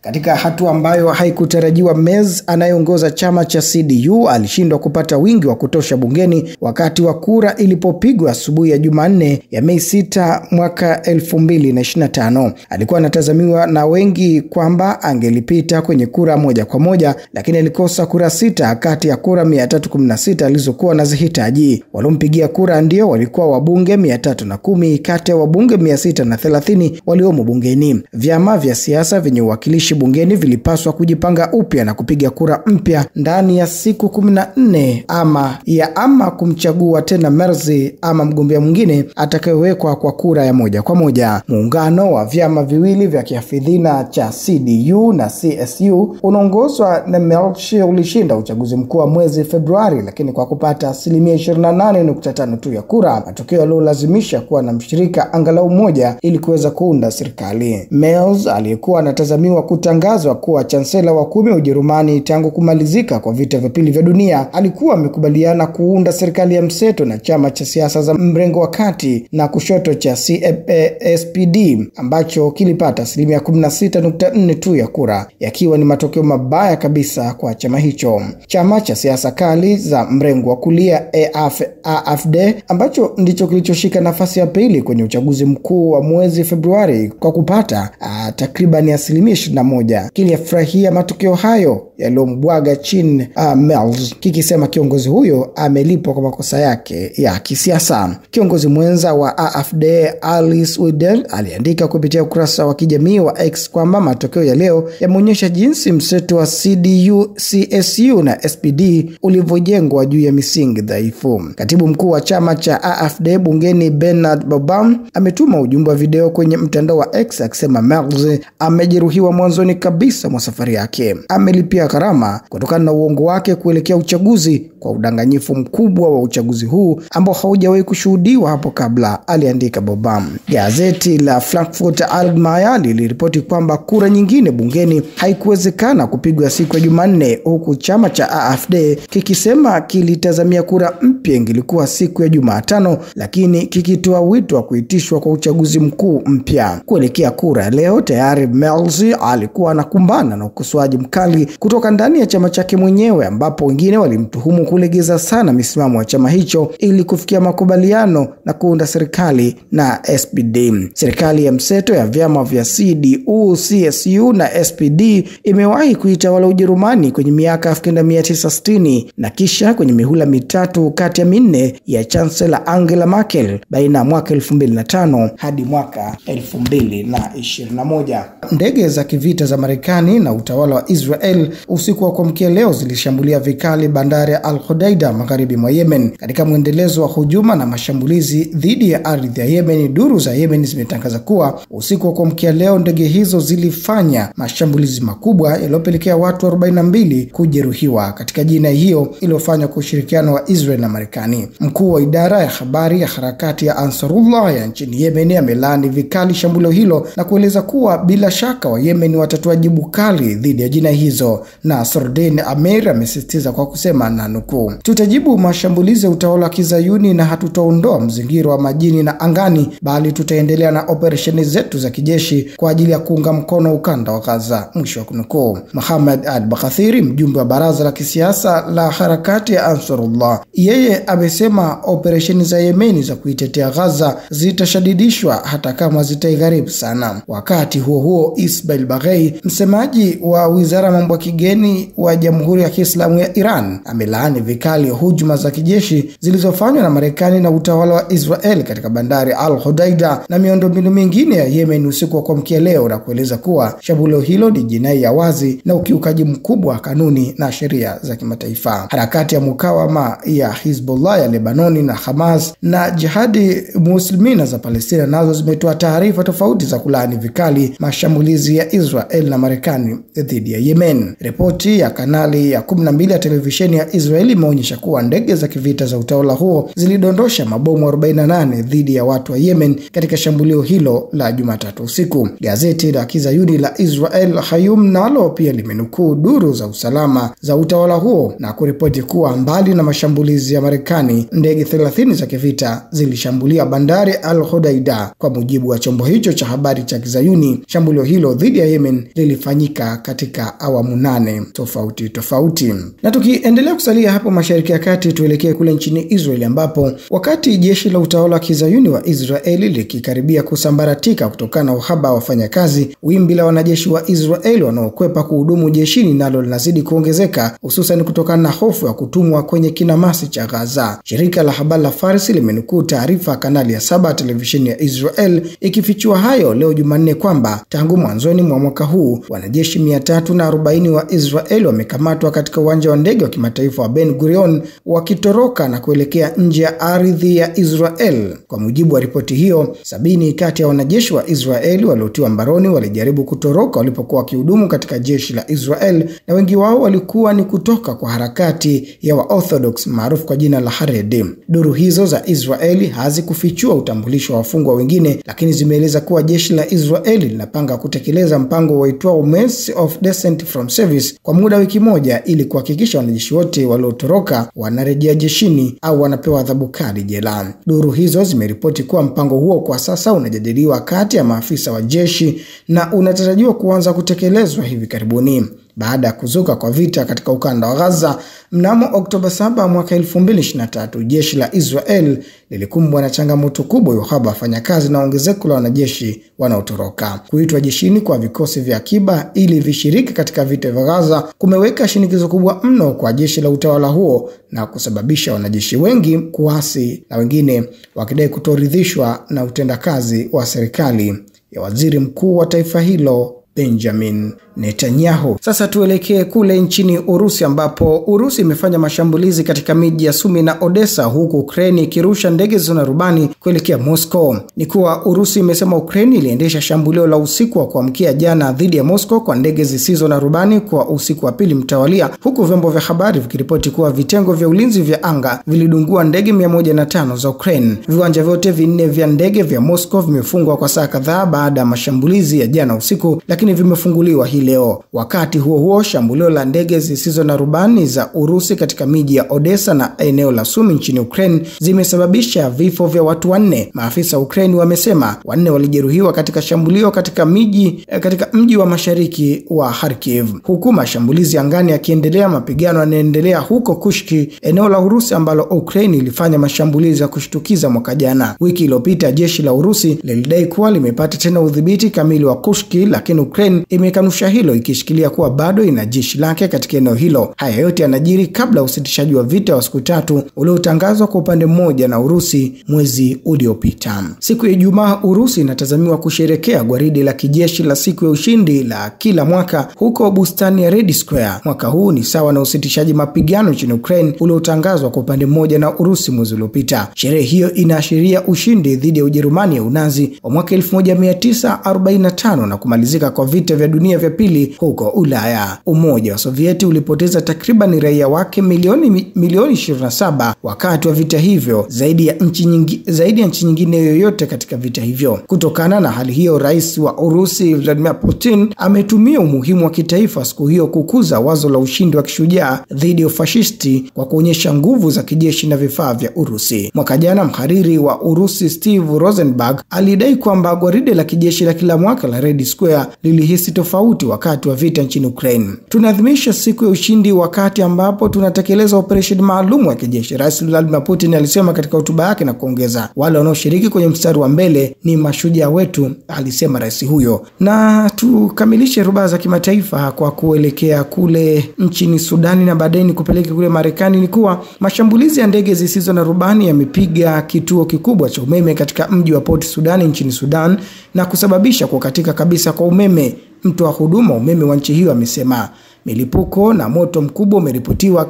Katika hatua ambayo haikutarajiwa, Merz anayeongoza chama cha CDU alishindwa kupata wingi wa kutosha bungeni wakati wa kura ilipopigwa asubuhi ya Jumanne ya Mei 6 mwaka 2025. Alikuwa anatazamiwa na wengi kwamba angelipita kwenye kura moja kwa moja, lakini alikosa kura 6 kati ya kura 316 alizokuwa anazihitaji. Walompigia kura ndio walikuwa wabunge 310 kati ya wabunge 630 waliomo bungeni. Vyama vya siasa vyenye uwakilishi bungeni vilipaswa kujipanga upya na kupiga kura mpya ndani ya siku 14 ama kumchagua tena Merz ama mgombea mwingine atakayewekwa kwa kura ya moja kwa moja. Muungano wa vyama viwili vya kiafidhina cha CDU na CSU unaongozwa na Merz ulishinda uchaguzi mkuu wa mwezi Februari, lakini kwa kupata 28.5% tu ya kura, matokeo yaliyolazimisha kuwa na mshirika angalau mmoja ili kuweza kuunda serikali. Merz aliyekuwa anatazamiwa kutangazwa kuwa chancellor wa 10 wa Ujerumani tangu kumalizika kwa vita vya pili vya dunia, alikuwa amekubaliana kuunda serikali ya mseto na chama cha siasa za mrengo wa kati na kushoto cha SPD ambacho kilipata 16.4% tu ya kura, yakiwa ni matokeo mabaya kabisa kwa chama hicho. Chama cha siasa kali za mrengo wa kulia AfD ambacho ndicho kilichoshika nafasi ya pili kwenye uchaguzi mkuu wa mwezi Februari kwa kupata takriban 21%, kilifurahia matokeo hayo yaliyombwaga chini Merz, kikisema kiongozi huyo amelipwa kwa makosa yake ya kisiasa. Kiongozi mwenza wa AfD Alice Weidel aliandika kupitia ukurasa wa kijamii wa X kwamba matokeo ya leo yameonyesha jinsi mseto wa CDU, CSU na SPD ulivyojengwa juu ya misingi dhaifu. Katibu mkuu wa chama cha AfD bungeni Bernard Baum ametuma ujumbe wa video kwenye mtandao wa X akisema Merz amejeruhiwa mwanzoni kabisa mwa safari yake. Amelipia gharama kutokana na uongo wake kuelekea uchaguzi kwa udanganyifu mkubwa wa uchaguzi huu ambao haujawahi kushuhudiwa hapo kabla, aliandika Baum. Gazeti la Frankfurt Allgemeine liliripoti kwamba kura nyingine bungeni haikuwezekana kupigwa siku ya Jumanne, huku chama cha AfD kikisema kilitazamia kura mpya ingilikuwa siku ya Jumatano, lakini kikitoa wito wa kuitishwa kwa uchaguzi mkuu mpya. Kuelekea kura leo, tayari Merz alikuwa anakumbana na ukosoaji mkali kutoka ndani ya chama chake mwenyewe, ambapo wengine walimtuhumu kulegeza sana misimamo ya chama hicho ili kufikia makubaliano na kuunda serikali na SPD. Serikali ya mseto ya vyama vya CDU, CSU na SPD imewahi kuitawala Ujerumani kwenye miaka 1960 na kisha kwenye mihula mitatu kati ya minne ya Chancellor Angela Merkel baina ya mwaka 2005 hadi mwaka 2021. Ndege za kivita za Marekani na utawala wa Israel usiku wa kuamkia leo zilishambulia vikali bandari ya Al-Hodeida magharibi mwa Yemen. Katika mwendelezo wa hujuma na mashambulizi dhidi ya ardhi ya Yemen, duru za Yemen zimetangaza kuwa usiku wa kuamkia leo ndege hizo zilifanya mashambulizi makubwa yaliyopelekea watu 42 kujeruhiwa katika jinai hiyo iliyofanywa kwa ushirikiano wa Israel na Marekani. Mkuu wa idara ya habari ya harakati ya Ansarullah ya nchini Yemen amelaani vikali shambulio hilo na kueleza kuwa bila shaka wa Yemen watatoa jibu kali dhidi ya jinai hizo. Na Sordin Amir amesisitiza kwa kusema na nukuu, "Tutajibu mashambulizi ya utawala wa Kizayuni na hatutaondoa mzingiro wa majini na angani, bali tutaendelea na operesheni zetu za kijeshi kwa ajili ya kuunga mkono ukanda wa Gaza." Mwisho wa kunukuu. Mohamed Al-Bakhathiri, mjumbe wa baraza la kisiasa la harakati ya Ansarullah, yeye amesema operesheni za Yemen za kuitetea Gaza zitashadidishwa hata kama zitaigharibu sana. Wakati huo huo, Ismail Baghei, msemaji wa wizara ya mambo ya kigeni wa Jamhuri ya Kiislamu ya Iran, amelaani vikali hujuma za kijeshi zilizofanywa na Marekani na utawala wa Israel katika bandari Al-Hodeida na miundombinu mingine ya Yemen usiku wa kuamkia leo, na kueleza kuwa shambulio hilo ni jinai ya wazi na ukiukaji mkubwa wa kanuni na sheria za kimataifa. Harakati ya mukawama ya Hizbullah ya Lebanoni na Hamas na Jihadi Muslimina za Palestina nazo zimetoa taarifa tofauti za kulaani vikali mashambulizi ya Israel na Marekani dhidi ya Yemen. Ripoti ya kanali ya 12 ya televisheni ya Israeli imeonyesha kuwa ndege za kivita za utawala huo zilidondosha mabomu 48 dhidi ya watu wa Yemen katika shambulio hilo la Jumatatu usiku. Gazeti la Kizayuni la Israel Hayom nalo pia limenukuu duru za usalama za utawala huo na kuripoti kuwa mbali na mashambulizi ya Marekani, ndege 30 za kivita zilishambulia bandari Al-Hodeida. Kwa mujibu wa chombo hicho cha habari cha Kizayuni, shambulio hilo dhidi ya Yemen Yemen lilifanyika katika awamu 8 tofauti. Na tukiendelea kusalia hapo Mashariki ya Kati, tuelekee kule nchini Israeli ambapo wakati jeshi la utawala wa Kizayuni wa Israeli likikaribia kusambaratika kutokana na uhaba wa wafanyakazi, wimbi la wanajeshi wa Israeli wanaokwepa kuhudumu jeshini nalo linazidi kuongezeka, hususan kutokana na hofu ya kutumwa kwenye kinamasi cha Gaza. Shirika la habari la Fars limenukuu taarifa kanali ya 7 televisheni ya Israel ikifichua hayo leo Jumanne kwamba tangu mwanzoni mwa mwaka huu wanajeshi 340 wa Israel wamekamatwa katika uwanja wa ndege wa kimataifa wa Ben Gurion wakitoroka na kuelekea nje ya ardhi ya Israel. Kwa mujibu wa ripoti hiyo, 70 kati ya wanajeshi wa Israel waliotiwa mbaroni walijaribu kutoroka walipokuwa wakihudumu katika jeshi la Israel, na wengi wao walikuwa ni kutoka kwa harakati ya Orthodox maarufu kwa jina la Haredim. Duru hizo za Israeli hazikufichua utambulisho wa wafungwa wengine, lakini zimeeleza kuwa jeshi la Israeli linapanga kutekeleza mpango uitwao Mercy of Descent from Service kwa muda wiki moja ili kuhakikisha wanajeshi wote waliotoroka wanarejea jeshini au wanapewa adhabu kali jela. Duru hizo zimeripoti kuwa mpango huo kwa sasa unajadiliwa kati ya maafisa wa jeshi na unatarajiwa kuanza kutekelezwa hivi karibuni. Baada ya kuzuka kwa vita katika ukanda wa Gaza mnamo Oktoba 7 mwaka 2023, jeshi la Israel lilikumbwa na changamoto kubwa ya uhaba wa wafanyakazi na ongezeko la wanajeshi wanaotoroka. Kuitwa jeshini kwa vikosi vya akiba ili vishiriki katika vita vya Gaza kumeweka shinikizo kubwa mno kwa jeshi la utawala huo na kusababisha wanajeshi wengi kuasi na wengine wakidai kutoridhishwa na utendakazi wa serikali ya waziri mkuu wa taifa hilo Benjamin Netanyahu. Sasa tuelekee kule nchini Urusi ambapo Urusi imefanya mashambulizi katika miji ya Sumi na Odessa, huku Ukraine ikirusha ndege zisizo na rubani kuelekea Moscow. Ni kuwa Urusi imesema Ukraine iliendesha shambulio la usiku wa kuamkia jana dhidi ya Moscow kwa ndege zisizo na rubani kwa usiku wa pili mtawalia, huku vyombo vya habari vikiripoti kuwa vitengo vya ulinzi vya anga vilidungua ndege 105 za Ukraine. Viwanja vyote 4 vya ndege vya Moscow vimefungwa kwa saa kadhaa baada ya mashambulizi ya jana usiku, lakini vimefunguliwa leo. Wakati huo shambulio la ndege zisizo na rubani za Urusi katika miji ya Odessa na eneo la Sumi nchini Ukraine zimesababisha vifo vya watu 4. Maafisa wa Ukraine wamesema 4 walijeruhiwa katika shambulio katika mji wa mashariki wa Kharkiv. Huku mashambulizi angani yakiendelea, mapigano yanaendelea huko Kushki, eneo la Urusi ambalo Ukraine ilifanya mashambulizi ya kushtukiza mwaka jana. Wiki iliyopita jeshi la Urusi lilidai kuwa limepata tena udhibiti kamili wa Kushki, lakini Ukraine imekanusha hilo ikishikilia kuwa bado ina jeshi lake katika eneo hilo. Haya yote yanajiri kabla ya usitishaji wa vita wa siku 3 uliotangazwa kwa upande mmoja na Urusi mwezi uliopita. Siku ya Ijumaa Urusi inatazamiwa kusherehekea gwaridi la kijeshi la siku ya ushindi la kila mwaka huko bustani ya Red Square. Mwaka huu ni sawa na usitishaji mapigano nchini Ukraine uliotangazwa kwa upande mmoja na Urusi mwezi uliopita. Sherehe hiyo inaashiria ushindi dhidi ya Ujerumani ya Unazi wa mwaka 1945 na kumalizika kwa vita vya dunia vya pili huko Ulaya. Umoja wa Sovieti ulipoteza takriban raia wake milioni 27 wakati wa vita hivyo, zaidi ya nchi nyingine yoyote katika vita hivyo. Kutokana na hali hiyo, rais wa Urusi Vladimir Putin ametumia umuhimu wa kitaifa siku hiyo kukuza wazo la ushindi wa kishujaa dhidi ya fashisti kwa kuonyesha nguvu za kijeshi na vifaa vya Urusi. Mwaka jana mhariri wa Urusi Steve Rosenberg alidai kwamba gwaride la kijeshi la kila mwaka la Red Square lilihisi tofauti wakati wa vita nchini Ukraine. Tunaadhimisha siku ya ushindi wakati ambapo tunatekeleza operation maalum ya kijeshi, Rais Vladimir Putin alisema katika hotuba yake, na kuongeza, wale wanaoshiriki kwenye mstari wa mbele ni mashujaa wetu, alisema rais huyo. Na tukamilishe rubaa za kimataifa kwa kuelekea kule nchini Sudani na baadaye kupeleka kule Marekani. Ni kuwa mashambulizi ya ndege zisizo na rubani yamepiga kituo kikubwa cha umeme katika mji wa Port Sudan nchini Sudan na kusababisha kukatika kabisa kwa umeme. Mtu wa huduma umeme wa nchi hiyo amesema milipuko na moto mkubwa umeripotiwa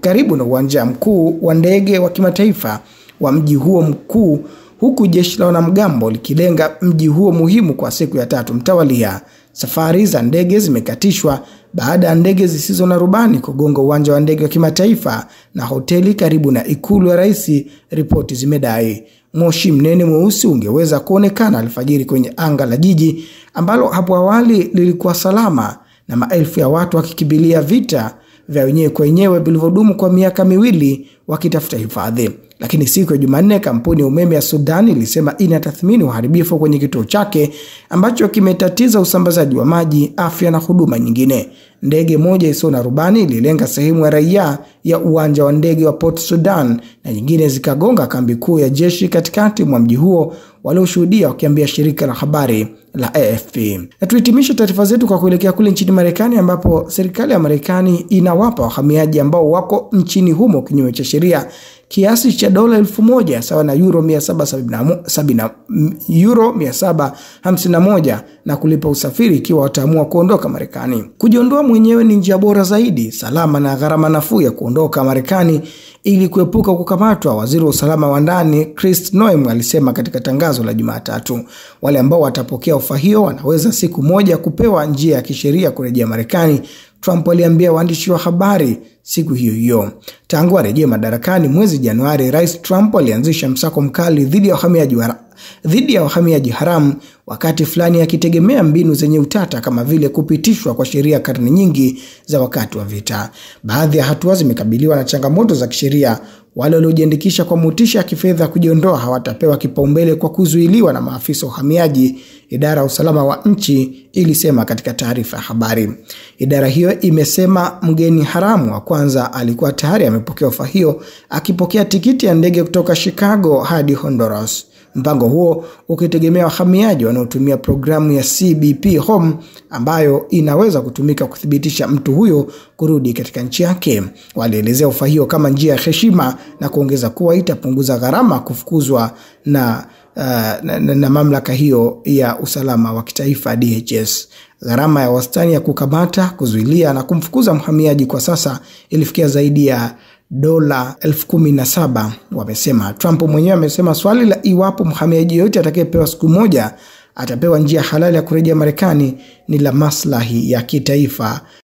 karibu na uwanja mkuu wa ndege wa kimataifa wa mji huo mkuu, huku jeshi la wanamgambo likilenga mji huo muhimu kwa siku ya 3 mtawalia. Safari za ndege zimekatishwa baada ya ndege zisizo na rubani kugonga uwanja wa ndege wa kimataifa na hoteli karibu na ikulu ya rais, ripoti zimedai. Moshi mnene mweusi ungeweza kuonekana alfajiri kwenye anga la jiji ambalo hapo awali lilikuwa salama na maelfu ya watu wakikimbilia vita vya wenyewe kwa wenyewe vilivyodumu kwa miaka miwili wakitafuta hifadhi. Lakini siku ya Jumanne kampuni ya umeme ya Sudan ilisema inatathmini uharibifu kwenye kituo chake ambacho kimetatiza usambazaji wa maji, afya na huduma nyingine. Ndege moja isiyo na rubani ililenga sehemu ya raia ya uwanja wa ndege wa Port Sudan na nyingine zikagonga kambi kuu ya jeshi katikati mwa mji huo, walioshuhudia wakiambia shirika la habari la AFP. Na tuhitimishe taarifa zetu kwa kuelekea kule nchini Marekani, ambapo serikali ya Marekani inawapa wahamiaji ambao wako nchini humo kinyume cha sheria kiasi cha dola 1000 sawa na euro 751 na kulipa usafiri ikiwa wataamua kuondoka Marekani. Kujiondoa mwenyewe ni njia bora zaidi, salama na gharama nafuu ya kuondoka Marekani ili kuepuka kukamatwa, waziri wa usalama wa ndani Chris Noem alisema katika tangazo la Jumatatu. Wale ambao watapokea ofa hiyo wanaweza siku moja kupewa njia ya kisheria kurejea Marekani, Trump aliambia waandishi wa habari siku hiyo hiyo. Tangu arejea madarakani mwezi Januari, Rais Trump alianzisha msako mkali dhidi ya wahamiaji haramu, wakati fulani akitegemea mbinu zenye utata kama vile kupitishwa kwa sheria karne nyingi za wakati wa vita. Baadhi ya hatua zimekabiliwa na changamoto za kisheria. Wale waliojiandikisha kwa motisha ya kifedha kujiondoa hawatapewa kipaumbele kwa kuzuiliwa na maafisa wa uhamiaji, idara ya usalama wa nchi ilisema katika taarifa ya habari. Idara hiyo imesema mgeni haramu wa kwanza alikuwa tayari amepokea ofa hiyo akipokea tikiti ya ndege kutoka Chicago hadi Honduras. Mpango huo ukitegemea wahamiaji wanaotumia programu ya CBP Home ambayo inaweza kutumika kuthibitisha mtu huyo kurudi katika nchi yake. Walielezea ofa hiyo kama njia ya heshima na kuongeza kuwa itapunguza gharama kufukuzwa na mamlaka hiyo ya usalama wa kitaifa DHS. Gharama ya wastani ya kukamata, kuzuilia na kumfukuza mhamiaji kwa sasa ilifikia zaidi ya dola 17,000 wamesema. Trump mwenyewe amesema swali la iwapo mhamiaji yote atakayepewa siku moja atapewa njia halali ya kurejea Marekani ni la maslahi ya kitaifa.